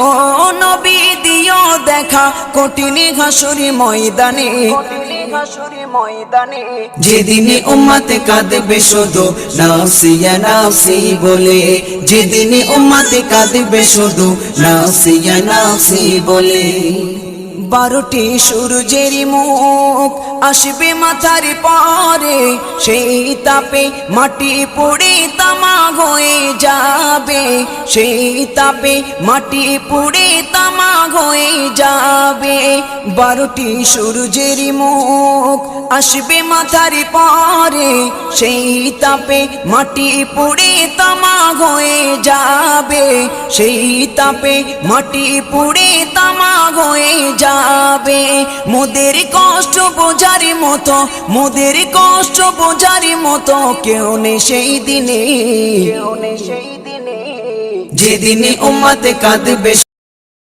ও নবী দিও দেখা কঠিন হাসুরি ময়দানে, যেদিনে উম্মত কাঁদবে শুধু নাফসি ইয়া নাফসি বলে, যেদিনে উম্মত কাঁদবে শুধু নাফসি ইয়া নাফসি বলে। 12টি সূর্যের মুখ আসবে মাথার পরে, সেই তাপে মাটি পুড়ে তামা হয়ে যাবে, সেই তাপে মাটি পুড়ে তামা হয়ে যাবে। 12টি সূর্যের মুখ আসবে মাথার পরে, সেই তাপে মাটি পুড়ে তামা হয়ে যাবে, সেই তাপে মাটি পুড়ে তামা হয়ে যাবে। মোদের কষ্ট বোঝার মতো, মোদের কষ্ট বোঝার মতো কেউ নেই সেই দিনে, যেদিনে উম্মত কাঁদবে